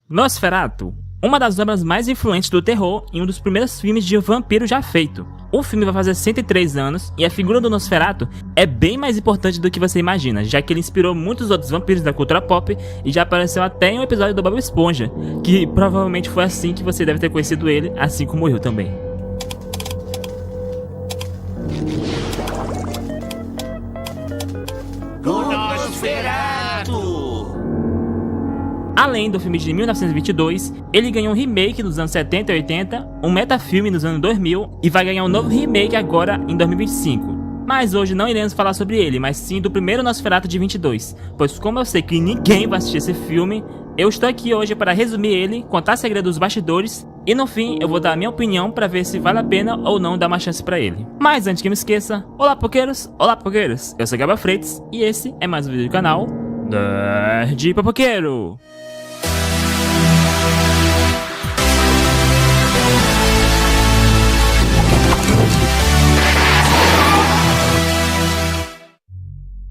Nosferatu, uma das obras mais influentes do terror e um dos primeiros filmes de vampiro já feito. O filme vai fazer 103 anos e a figura do Nosferatu é bem mais importante do que você imagina, já que ele inspirou muitos outros vampiros da cultura pop e já apareceu até em um episódio do Bob Esponja, que provavelmente foi assim que você deve ter conhecido ele, assim como eu também. Além do filme de 1922, ele ganhou um remake nos anos 70 e 80, um metafilme nos anos 2000 e vai ganhar um novo remake agora em 2025. Mas hoje não iremos falar sobre ele, mas sim do primeiro Nosferatu de 22, pois como eu sei que ninguém vai assistir esse filme, eu estou aqui hoje para resumir ele, contar segredos dos bastidores e no fim eu vou dar a minha opinião para ver se vale a pena ou não dar uma chance para ele. Mas antes que me esqueça, olá poqueiros, eu sou Gabriel Freitas e esse é mais um vídeo do canal Nerd Popoqueiro.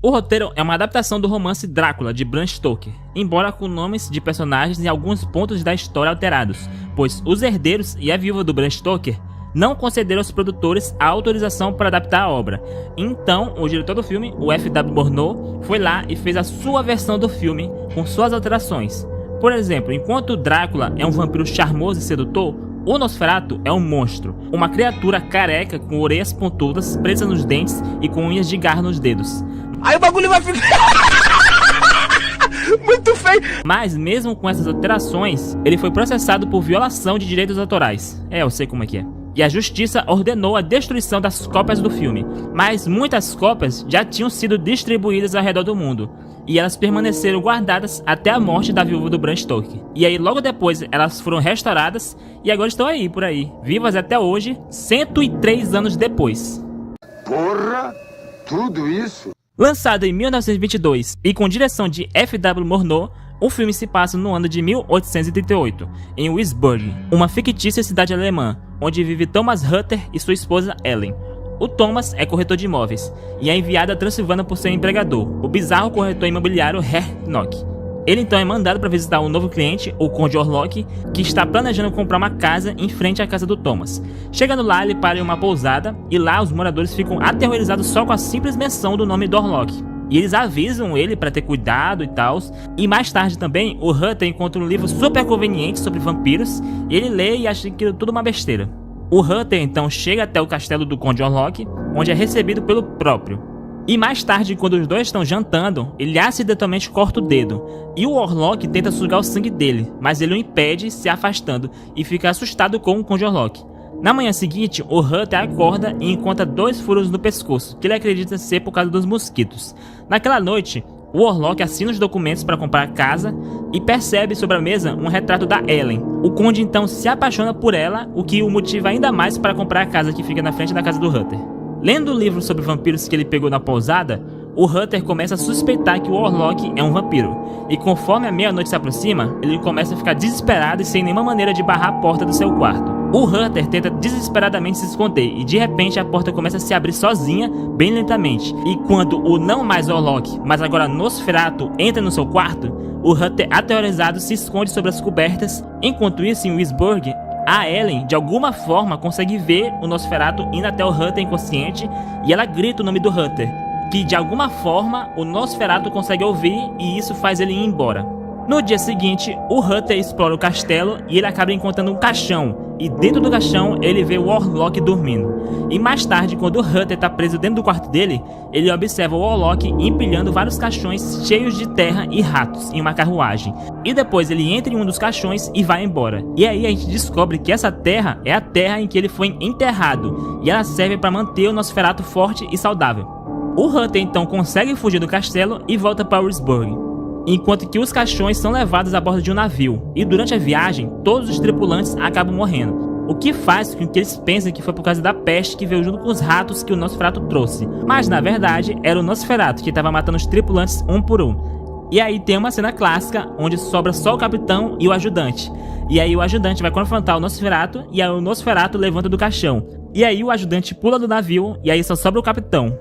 O roteiro é uma adaptação do romance Drácula, de Bram Stoker, embora com nomes de personagens e alguns pontos da história alterados, pois os herdeiros e a viúva do Bram Stoker não concederam aos produtores a autorização para adaptar a obra. Então, o diretor do filme, o F.W. Murnau, foi lá e fez a sua versão do filme com suas alterações. Por exemplo, enquanto o Drácula é um vampiro charmoso e sedutor, o Nosferatu é um monstro, uma criatura careca com orelhas pontudas, presas nos dentes e com unhas de garra nos dedos. Aí o bagulho vai ficar muito feio. Mas mesmo com essas alterações, ele foi processado por violação de direitos autorais. Eu sei como é que é. E a justiça ordenou a destruição das cópias do filme, mas muitas cópias já tinham sido distribuídas ao redor do mundo, e elas permaneceram guardadas até a morte da viúva do Bram Stoker. E aí logo depois elas foram restauradas e agora estão aí, por aí, vivas até hoje, 103 anos depois. Porra, tudo isso? Lançado em 1922 e com direção de F.W. Murnau, o filme se passa no ano de 1838, em Wisburg, uma fictícia cidade alemã, onde vive Thomas Hutter e sua esposa Ellen. O Thomas é corretor de imóveis e é enviado à Transilvânia por seu empregador, o bizarro corretor imobiliário Herr Knock. Ele então é mandado para visitar um novo cliente, o Conde Orlok, que está planejando comprar uma casa em frente à casa do Thomas. Chegando lá, ele para em uma pousada e lá os moradores ficam aterrorizados só com a simples menção do nome do Orlok. E eles avisam ele para ter cuidado e tal. E mais tarde também, o Hutter encontra um livro super conveniente sobre vampiros e ele lê e acha que tudo uma besteira. O Hutter então chega até o castelo do Conde Orlok, onde é recebido pelo próprio. E mais tarde, quando os dois estão jantando, ele acidentalmente corta o dedo, e o Orlok tenta sugar o sangue dele, mas ele o impede, se afastando, e fica assustado com o Conde Orlok. Na manhã seguinte, o Hutter acorda e encontra 2 furos no pescoço, que ele acredita ser por causa dos mosquitos. Naquela noite, o Orlok assina os documentos para comprar a casa e percebe sobre a mesa um retrato da Ellen. O Conde então se apaixona por ela, o que o motiva ainda mais para comprar a casa que fica na frente da casa do Hutter. Lendo o livro sobre vampiros que ele pegou na pousada, o Hutter começa a suspeitar que o Orlok é um vampiro, e conforme a meia-noite se aproxima, ele começa a ficar desesperado e sem nenhuma maneira de barrar a porta do seu quarto. O Hutter tenta desesperadamente se esconder, e de repente a porta começa a se abrir sozinha, bem lentamente, e quando o não mais Orlok, mas agora Nosferatu entra no seu quarto, o Hutter aterrorizado se esconde sobre as cobertas. Enquanto isso, em Wisburg, a Ellen, de alguma forma, consegue ver o Nosferatu indo até o Hutter inconsciente e ela grita o nome do Hutter, que de alguma forma o Nosferatu consegue ouvir e isso faz ele ir embora. No dia seguinte, o Hutter explora o castelo e ele acaba encontrando um caixão, e dentro do caixão ele vê o Orlok dormindo. E mais tarde, quando o Hutter está preso dentro do quarto dele, ele observa o Orlok empilhando vários caixões cheios de terra e ratos em uma carruagem. E depois ele entra em um dos caixões e vai embora. E aí a gente descobre que essa terra é a terra em que ele foi enterrado, e ela serve para manter o Nosferatu forte e saudável. O Hutter então consegue fugir do castelo e volta para Wisburg, enquanto que os caixões são levados a bordo de um navio, e durante a viagem, todos os tripulantes acabam morrendo, o que faz com que eles pensem que foi por causa da peste que veio junto com os ratos que o Nosferatu trouxe, mas na verdade era o Nosferatu que estava matando os tripulantes um por um. E aí tem uma cena clássica, onde sobra só o capitão e o ajudante, e aí o ajudante vai confrontar o Nosferatu, e aí o Nosferatu levanta do caixão, e aí o ajudante pula do navio, e aí só sobra o capitão.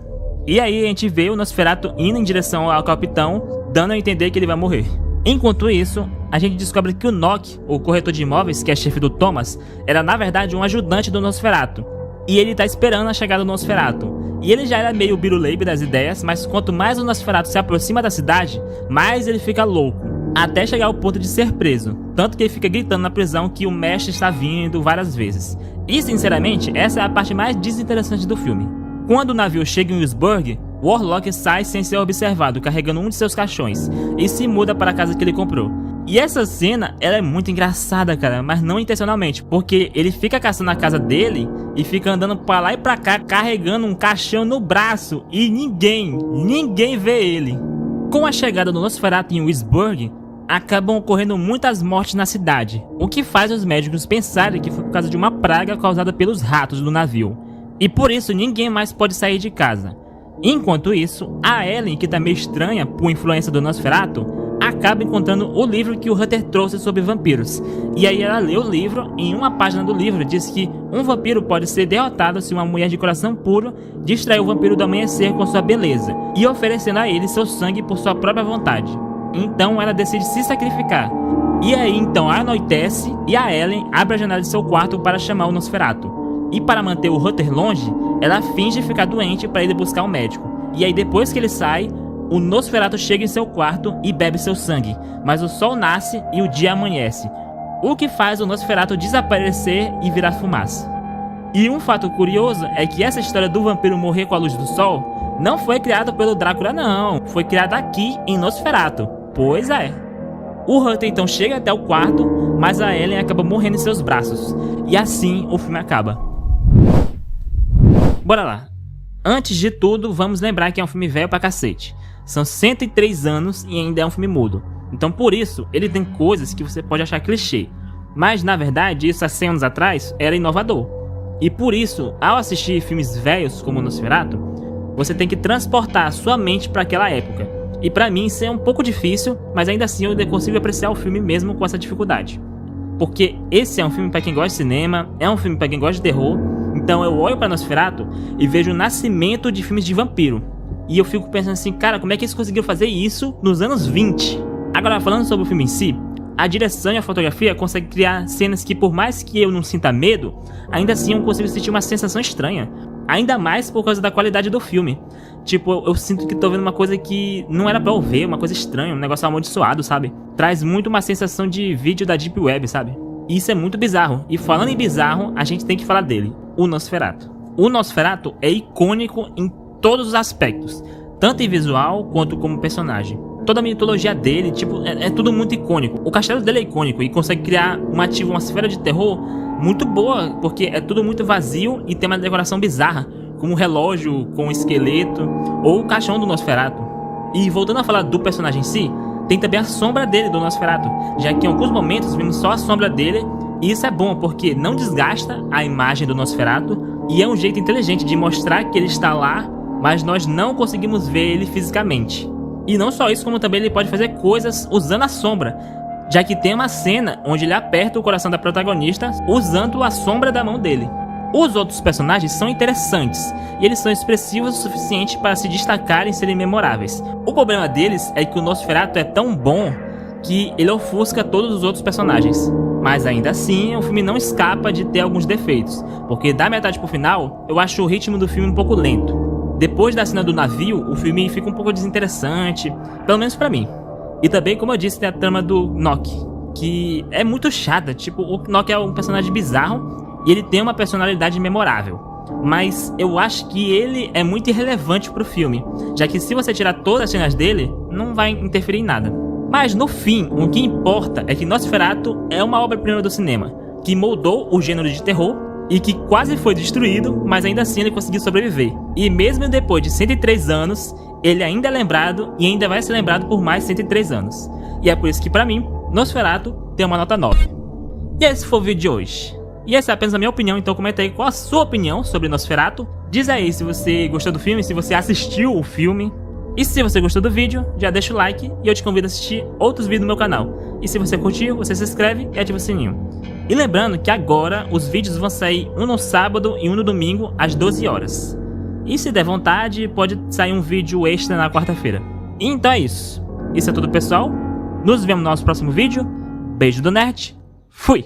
E aí a gente vê o Nosferatu indo em direção ao capitão, dando a entender que ele vai morrer. Enquanto isso, a gente descobre que o Nock, o corretor de imóveis, que é chefe do Thomas, era na verdade um ajudante do Nosferatu. E ele tá esperando a chegada do Nosferatu. E ele já era meio biruleibe das ideias, mas quanto mais o Nosferatu se aproxima da cidade, mais ele fica louco, até chegar ao ponto de ser preso. Tanto que ele fica gritando na prisão que o mestre está vindo várias vezes. E sinceramente, essa é a parte mais desinteressante do filme. Quando o navio chega em Wisburg, Warlock sai sem ser observado, carregando um de seus caixões, e se muda para a casa que ele comprou. E essa cena, ela é muito engraçada, cara, mas não intencionalmente, porque ele fica caçando a casa dele e fica andando pra lá e pra cá, carregando um caixão no braço, e ninguém vê ele. Com a chegada do Nosferatu em Wisburg, acabam ocorrendo muitas mortes na cidade, o que faz os médicos pensarem que foi por causa de uma praga causada pelos ratos do navio. E por isso ninguém mais pode sair de casa. Enquanto isso, a Ellen, que tá meio estranha por influência do Nosferatu, acaba encontrando o livro que o Hunter trouxe sobre vampiros. E aí ela lê o livro e em uma página do livro diz que um vampiro pode ser derrotado se uma mulher de coração puro distrair o vampiro do amanhecer com sua beleza e oferecendo a ele seu sangue por sua própria vontade. Então ela decide se sacrificar. E aí então anoitece e a Ellen abre a janela de seu quarto para chamar o Nosferatu. E para manter o Hunter longe, ela finge ficar doente para ir buscar um médico. E aí depois que ele sai, o Nosferatu chega em seu quarto e bebe seu sangue, mas o sol nasce e o dia amanhece, o que faz o Nosferatu desaparecer e virar fumaça. E um fato curioso é que essa história do vampiro morrer com a luz do sol não foi criada pelo Drácula não, foi criada aqui em Nosferatu. Pois é. O Hunter então chega até o quarto, mas a Ellen acaba morrendo em seus braços, e assim o filme acaba. Bora lá. Antes de tudo, vamos lembrar que é um filme velho pra cacete. São 103 anos e ainda é um filme mudo. Então por isso, ele tem coisas que você pode achar clichê. Mas na verdade, isso há 100 anos atrás era inovador. E por isso, ao assistir filmes velhos como Nosferatu, você tem que transportar a sua mente para aquela época. E pra mim isso é um pouco difícil, mas ainda assim eu consigo apreciar o filme mesmo com essa dificuldade. Porque esse é um filme pra quem gosta de cinema, é um filme pra quem gosta de terror. Então eu olho pra Nosferatu e vejo o nascimento de filmes de vampiro. E eu fico pensando assim, cara, como é que eles conseguiram fazer isso nos anos 20? Agora, falando sobre o filme em si, a direção e a fotografia conseguem criar cenas que, por mais que eu não sinta medo, ainda assim eu consigo sentir uma sensação estranha. Ainda mais por causa da qualidade do filme. Tipo, eu sinto que tô vendo uma coisa que não era pra eu ver, uma coisa estranha, um negócio amaldiçoado, sabe? Traz muito uma sensação de vídeo da Deep Web, sabe? E isso é muito bizarro. E falando em bizarro, a gente tem que falar dele, o Nosferatu. O Nosferatu é icônico em todos os aspectos, tanto em visual quanto como personagem. Toda a mitologia dele, tipo, é tudo muito icônico. O castelo dele é icônico e consegue criar uma atmosfera de terror muito boa, porque é tudo muito vazio e tem uma decoração bizarra, como um relógio com um esqueleto ou o caixão do Nosferatu. E voltando a falar do personagem em si, tem também a sombra dele do Nosferatu, já que em alguns momentos vemos só a sombra dele, e isso é bom porque não desgasta a imagem do Nosferatu e é um jeito inteligente de mostrar que ele está lá, mas nós não conseguimos ver ele fisicamente. E não só isso, como também ele pode fazer coisas usando a sombra, já que tem uma cena onde ele aperta o coração da protagonista usando a sombra da mão dele. Os outros personagens são interessantes, e eles são expressivos o suficiente para se destacarem e serem memoráveis. O problema deles é que o Nosferatu é tão bom que ele ofusca todos os outros personagens. Mas ainda assim, o filme não escapa de ter alguns defeitos, porque da metade pro final, eu acho o ritmo do filme um pouco lento. Depois da cena do navio, o filme fica um pouco desinteressante, pelo menos pra mim. E também, como eu disse, tem a trama do Nock, que é muito chata. Tipo, o Nock é um personagem bizarro e ele tem uma personalidade memorável. Mas eu acho que ele é muito irrelevante pro filme, já que se você tirar todas as cenas dele, não vai interferir em nada. Mas no fim, o que importa é que Nosferatu é uma obra-prima do cinema, que moldou o gênero de terror e que quase foi destruído, mas ainda assim ele conseguiu sobreviver. E mesmo depois de 103 anos, ele ainda é lembrado e ainda vai ser lembrado por mais 103 anos. E é por isso que pra mim, Nosferatu tem uma nota 9. E esse foi o vídeo de hoje. E essa é apenas a minha opinião, então comenta aí qual a sua opinião sobre Nosferatu. Diz aí se você gostou do filme, se você assistiu o filme. E se você gostou do vídeo, já deixa o like e eu te convido a assistir outros vídeos no meu canal. E se você curtiu, você se inscreve e ativa o sininho. E lembrando que agora os vídeos vão sair um no sábado e um no domingo às 12 horas. E se der vontade, pode sair um vídeo extra na quarta-feira. Então é isso. Isso é tudo, pessoal. Nos vemos no nosso próximo vídeo Beijo do Nerd. Fui!